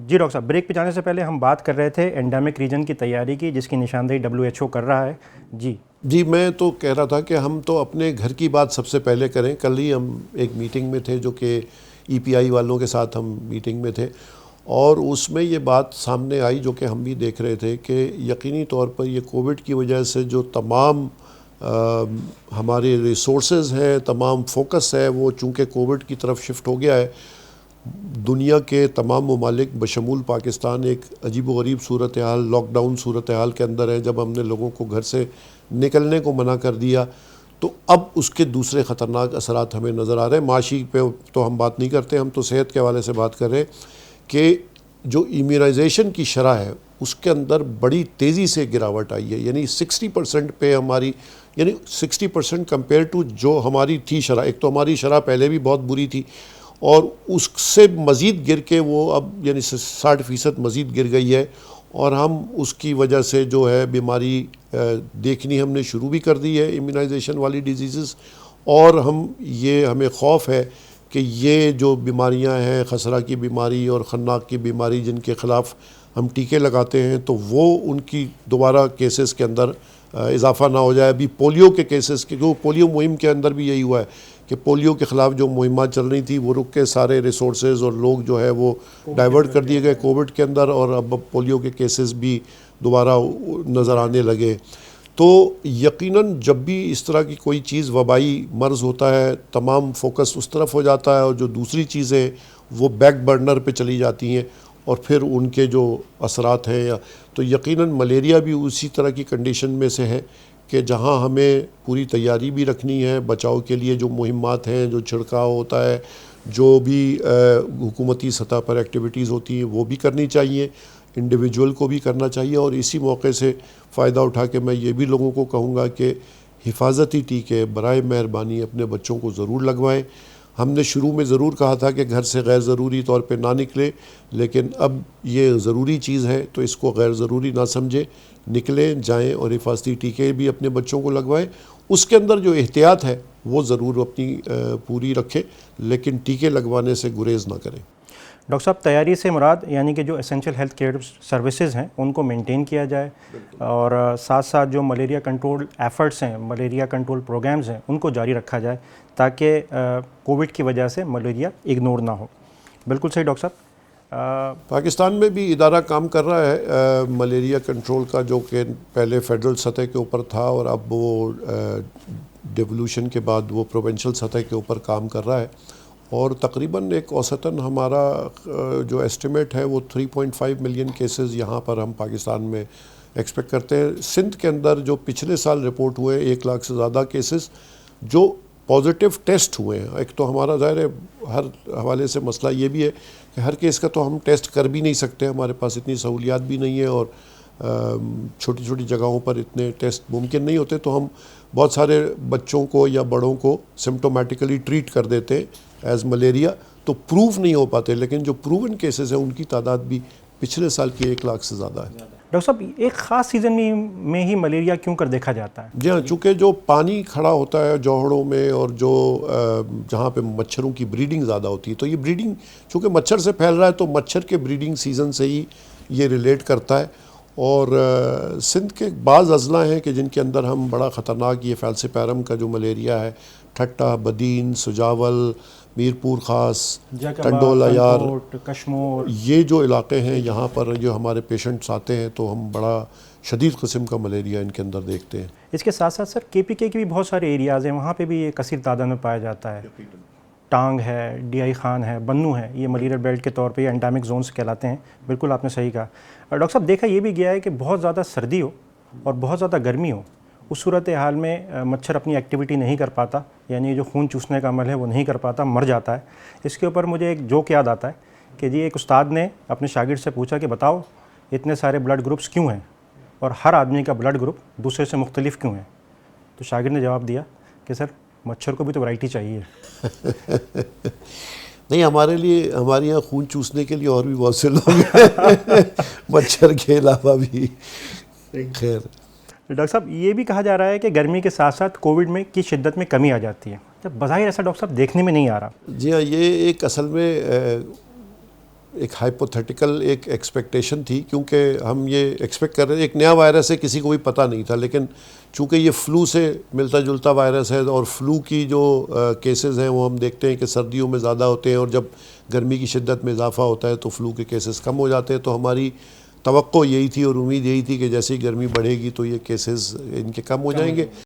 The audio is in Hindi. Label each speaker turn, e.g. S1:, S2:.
S1: जी डॉक्टर साहब, ब्रेक पे जाने से पहले हम बात कर रहे थे एंडेमिक रीजन की तैयारी की, जिसकी निशानदेही WHO कर रहा है। जी,
S2: मैं तो कह रहा था कि हम तो अपने घर की बात सबसे पहले करें। कल ही हम एक मीटिंग में थे, जो कि EPI वालों के साथ हम मीटिंग में थे, और उसमें ये बात सामने आई जो कि हम भी देख रहे थे कि यकीनी तौर पर ये कोविड की वजह से जो तमाम हमारे रिसोर्सेज हैं, तमाम फोकस है, वो चूँकि कोविड की तरफ शिफ्ट हो गया है। दुनिया के तमाम ममालिक बशमूल पाकिस्तान एक अजीब-व-गरीब सूरत हाल, लॉकडाउन सूरत हाल के अंदर है। जब हमने लोगों को घर से निकलने को मना कर दिया, तो अब उसके दूसरे ख़तरनाक असरात हमें नज़र आ रहे हैं। माशी पे तो हम बात नहीं करते, हम तो सेहत के हवाले से बात कर रहे हैं कि जो इम्यूनाइजेशन की शरह है उसके अंदर बड़ी तेज़ी से गिरावट आई है। यानी 60% पे हमारी, यानी 60% कंपेयर टू जो हमारी थी शरह। एक तो हमारी शरह पहले भी बहुत बुरी थी, और उससे मज़ीद गिर के वो अब यानी 60% मज़ीद गिर गई है। और हम उसकी वजह से जो है बीमारी देखनी हमने शुरू भी कर दी है, इम्यूनाइजेशन वाली डिजीज़। और हमें खौफ है कि ये जो बीमारियां हैं, खसरा की बीमारी और खन्नाक की बीमारी, जिनके ख़िलाफ़ हम टीके लगाते हैं, तो वो उनकी दोबारा केसेस के अंदर इजाफ़ा ना हो जाए। अभी पोलियो के केसेस के, जो पोलियो मुहिम के अंदर भी यही हुआ है कि पोलियो के ख़िलाफ़ जो मुहिमात चल रही थी वो रुक के सारे रिसोर्सेज और लोग जो है वो डाइवर्ट कर दिए गए कोविड के अंदर, और अब पोलियो के केसेस भी दोबारा नज़र आने लगे। तो यकीनन जब भी इस तरह की कोई चीज़ वबाई मर्ज़ होता है, तमाम फोकस उस तरफ हो जाता है, और जो दूसरी चीज़ें वो बैक बर्नर पे चली जाती हैं, और फिर उनके जो असरात हैं तो यकीनन मलेरिया भी उसी तरह की कंडीशन में से है कि जहां हमें पूरी तैयारी भी रखनी है बचाव के लिए। जो मुहिमात हैं, जो छिड़काव होता है, जो भी हुकूमती सतह पर एक्टिविटीज़ होती हैं, वो भी करनी चाहिए, इंडिविजुअल को भी करना चाहिए। और इसी मौके से फ़ायदा उठा के मैं ये भी लोगों को कहूँगा कि हिफाजती टीके बराए मेहरबानी अपने बच्चों को ज़रूर लगवाएं। हमने शुरू में ज़रूर कहा था कि घर से गैर ज़रूरी तौर पे ना निकले, लेकिन अब ये ज़रूरी चीज़ है तो इसको गैर ज़रूरी ना समझे, निकलें, जाएं और हिफाजती टीके भी अपने बच्चों को लगवाएं। उसके अंदर जो एहतियात है वो ज़रूर अपनी पूरी रखें, लेकिन टीके लगवाने से गुरेज़ ना करें।
S1: डॉक्टर साहब, तैयारी से मुराद यानी कि जो एसेंशियल हेल्थ केयर सर्विसेज हैं उनको मेंटेन किया जाए, और साथ साथ जो मलेरिया कंट्रोल एफर्ट्स हैं, मलेरिया कंट्रोल प्रोग्राम्स हैं, उनको जारी रखा जाए, ताकि कोविड की वजह से मलेरिया इग्नोर ना हो। बिल्कुल सही डॉक्टर साहब।
S2: पाकिस्तान में भी इदारा काम कर रहा है मलेरिया कंट्रोल का, जो कि पहले फेडरल सतह के ऊपर था और अब वो डिवोल्यूशन के बाद वो प्रोविंशियल सतह के ऊपर काम कर रहा है। और तकरीबन एक औसतन हमारा जो एस्टिमेट है वो 3.5 मिलियन केसेस यहाँ पर हम पाकिस्तान में एक्सपेक्ट करते हैं। सिंध के अंदर जो पिछले साल रिपोर्ट हुए 1 लाख से ज़्यादा केसेस जो पॉजिटिव टेस्ट हुए हैं। एक तो हमारा ज़ाहिर है हर हवाले से मसला ये भी है कि हर केस का तो हम टेस्ट कर भी नहीं सकते, हमारे पास इतनी सहूलियात भी नहीं है, और छोटी छोटी जगहों पर इतने टेस्ट मुमकिन नहीं होते। तो हम बहुत सारे बच्चों को या बड़ों को सिम्प्टोमेटिकली ट्रीट कर देते हैं एज मलेरिया, तो प्रूव नहीं हो पाते। लेकिन जो प्रूवन केसेस हैं उनकी तादाद भी पिछले साल की 1 लाख से ज़्यादा है।
S1: डॉक्टर साहब, एक ख़ास सीज़न में ही मलेरिया क्यों कर देखा जाता है?
S2: जी हाँ, चूँकि जो पानी खड़ा होता है जौहड़ों में, और जो जहाँ पे मच्छरों की ब्रीडिंग ज़्यादा होती है, तो ये ब्रीडिंग चूँकि मच्छर से फैल रहा है, तो मच्छर के ब्रीडिंग सीज़न से ही ये रिलेट करता है। और सिंध के बाज़ अज़ला हैं कि जिनके अंदर हम बड़ा ख़तरनाक ये फैल्सिपैरम का जो मलेरिया है, ठट्टा, बदीन, सुजावल, मीरपुर ख़ास, टंडोला यार,
S1: कश्मीर,
S2: ये जो इलाके हैं यहाँ पर जो हमारे पेशेंट्स आते हैं, तो हम बड़ा शदीद किस्म का मलेरिया इनके अंदर देखते हैं।
S1: इसके साथ साथ सर KPK के भी बहुत सारे एरियाज़ हैं, वहाँ पे भी ये कसीर तादाद में पाया जाता है। टांग है, DI खान है, बन्नू है, ये मलेरिया बेल्ट के तौर पे ये एंडेमिक जोन्स कहलाते हैं। बिल्कुल आपने सही कहा। डॉक्टर साहब, देखा ये भी गया है कि बहुत ज़्यादा सर्दी हो और बहुत ज़्यादा गर्मी हो, उस सूरत हाल में मच्छर अपनी एक्टिविटी नहीं कर पाता, यानी जो खून चूसने का अमल है वो नहीं कर पाता, मर जाता है। इसके ऊपर मुझे एक जोक याद आता है कि जी एक उस्ताद ने अपने शागिर्द से पूछा कि बताओ इतने सारे ब्लड ग्रुप्स क्यों हैं और हर आदमी का ब्लड ग्रुप दूसरे से मुख्तलिफ क्यों है? तो शागिर्द ने जवाब दिया कि सर मच्छर को भी तो वैरायटी चाहिए।
S2: नहीं, हमारे लिए, हमारे यहाँ खून चूसने के लिए और भी बहुत से लोग हैं मच्छर के अलावा भी। खैर
S1: डॉक्टर साहब, ये भी कहा जा रहा है कि गर्मी के साथ साथ कोविड में की शिद्दत में कमी आ जाती है, जब बज़ाहिर ऐसा डॉक्टर साहब देखने में नहीं आ रहा।
S2: जी हाँ, ये एक असल में एक हाइपोथेटिकल एक एक्सपेक्टेशन थी, क्योंकि हम ये एक्सपेक्ट कर रहे थे, एक नया वायरस है, किसी को भी पता नहीं था, लेकिन चूँकि ये फ्लू से मिलता जुलता वायरस है और फ्लू की जो केसेस हैं वो हम देखते हैं कि सर्दियों में ज़्यादा होते हैं और जब गर्मी की शिद्दत में इजाफा होता है तो फ्लू के केसेस कम हो जाते हैं। तो हमारी तवक्को यही थी और उम्मीद यही थी कि जैसे ही गर्मी बढ़ेगी तो ये केसेस इनके कम हो जाएंगे।